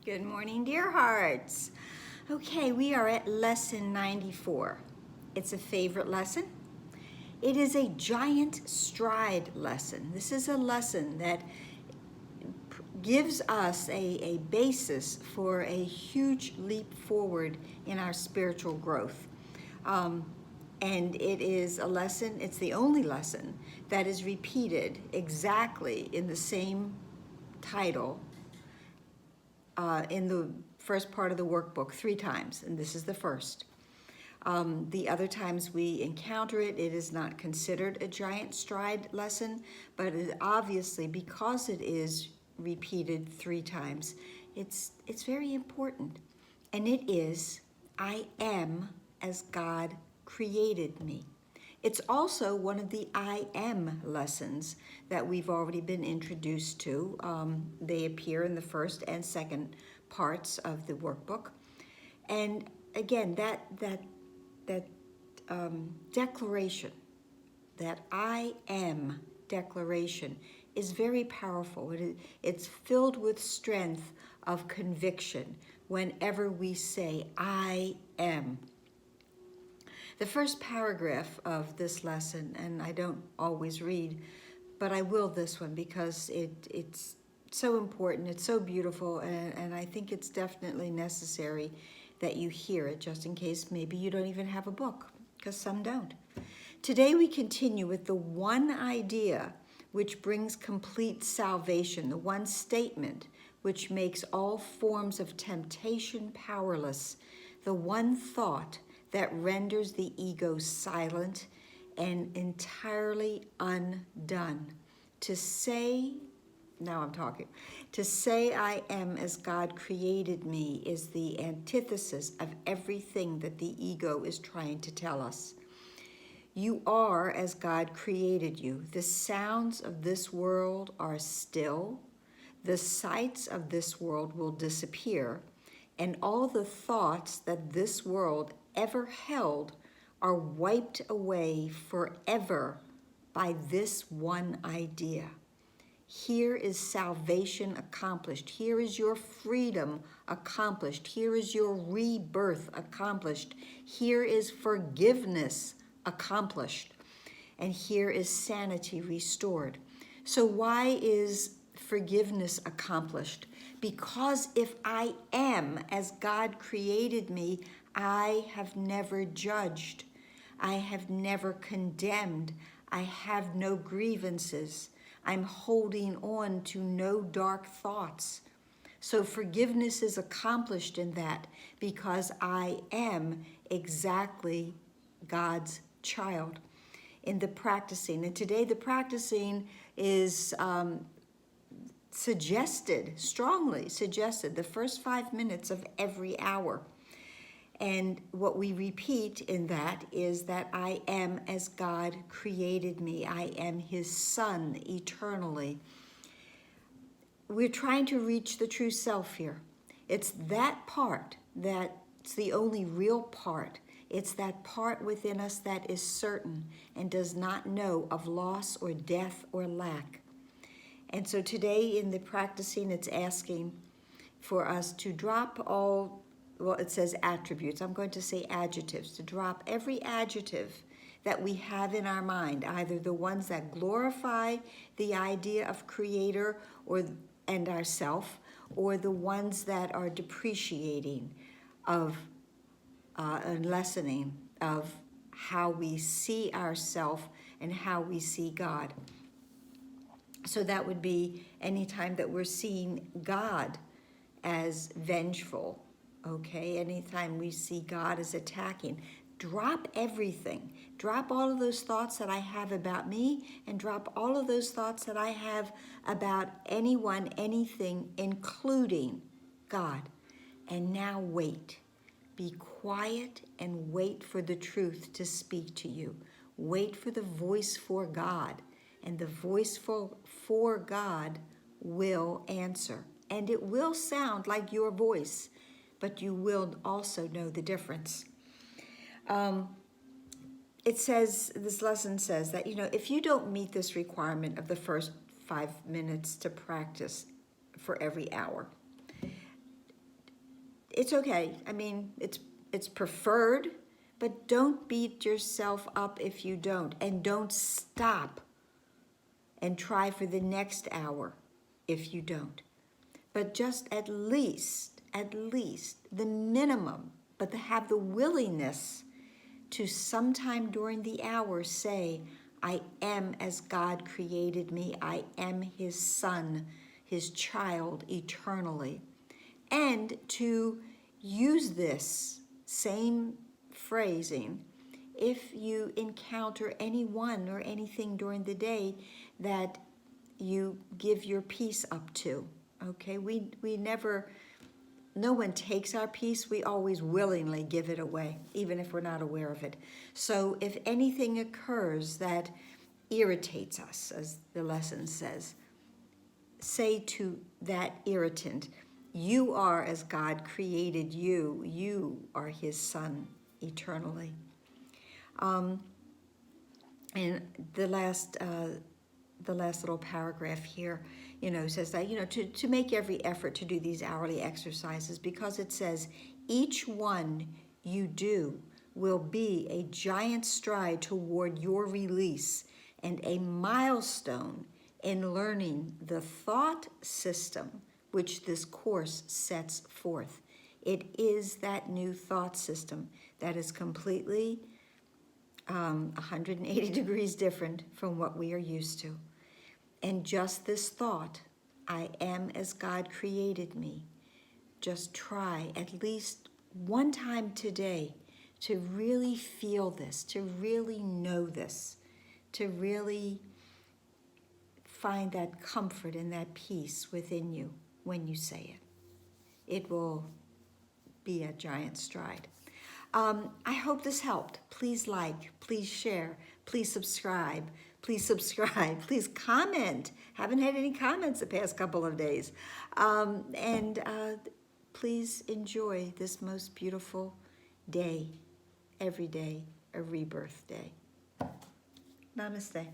Good morning, dear hearts. Okay, we are at lesson 94. It's a favorite lesson. It is a giant stride lesson. This is a lesson that gives us a basis for a huge leap forward in our spiritual growth. And it is a lesson, it's the only lesson that is repeated exactly in the same title in the first part of the workbook 3 times, and this is the first. The other times we encounter it, it is not considered a giant stride lesson, but obviously because it is repeated 3 times, it's very important. And it is, I am as God created me. It's also one of the I am lessons that we've already been introduced to. They appear in the first and second parts of the workbook. And again, that declaration, that I am declaration, is very powerful. It's filled with strength of conviction whenever we say, I am. The first paragraph of this lesson, and I don't always read, but I will this one because it's so important, it's so beautiful, and I think it's definitely necessary that you hear it, just in case maybe you don't even have a book, because some don't. Today we continue with the one idea which brings complete salvation, the one statement which makes all forms of temptation powerless, the one thought that renders the ego silent and entirely undone. To say, now I'm talking, to say I am as God created me is the antithesis of everything that the ego is trying to tell us. You are as God created you. The sounds of this world are still. The sights of this world will disappear, and all the thoughts that this world ever held are wiped away forever by this one idea. Here is salvation accomplished. Here is your freedom accomplished. Here is your rebirth accomplished. Here is forgiveness accomplished. And here is sanity restored. So why is forgiveness accomplished? Because if I am as God created me, I have never judged. I have never condemned. I have no grievances. I'm holding on to no dark thoughts. So forgiveness is accomplished in that because I am exactly God's child in the practicing. And today the practicing is strongly suggested, the first 5 minutes of every hour. And what we repeat in that is that I am as God created me. I am his son eternally. We're trying to reach the true self here. It's that part that's the only real part. It's that part within us that is certain and does not know of loss or death or lack. And so today in the practicing, it's asking for us to drop all, well, it says attributes. I'm going to say adjectives, to drop every adjective that we have in our mind, either the ones that glorify the idea of creator and ourself, or the ones that are depreciating of and lessening of how we see ourselves and how we see God. So that would be any time that we're seeing God as vengeful, okay? Anytime we see God as attacking, drop everything. Drop all of those thoughts that I have about me, and drop all of those thoughts that I have about anyone, anything, including God. And now wait. Be quiet and wait for the truth to speak to you. Wait for the voice for God. And the voice for God will answer. And it will sound like your voice, but you will also know the difference. It says, this lesson says that, if you don't meet this requirement of the first 5 minutes to practice for every hour, it's okay. I mean, it's preferred, but don't beat yourself up if you don't, and don't stop and try for the next hour if you don't. But just at least the minimum, but to have the willingness to sometime during the hour say, I am as God created me. I am his son, his child eternally. And to use this same phrasing if you encounter anyone or anything during the day that you give your peace up to. Okay, we never, no one takes our peace, we always willingly give it away, even if we're not aware of it. So if anything occurs that irritates us, as the lesson says, say to that irritant, you are as God created you. You are his son eternally. And the last little paragraph here, says that, to make every effort to do these hourly exercises, because it says each one you do will be a giant stride toward your release and a milestone in learning the thought system which this course sets forth. It is that new thought system that is completely 180 degrees different from what we are used to. And just this thought, I am as God created me, just try at least one time today to really feel this, to really know this, to really find that comfort and that peace within you when you say it. It will be a giant stride. I hope this helped. Please like, please share, please subscribe, please comment. Haven't had any comments the past couple of days. And please enjoy this most beautiful day, every day, a rebirth day. Namaste.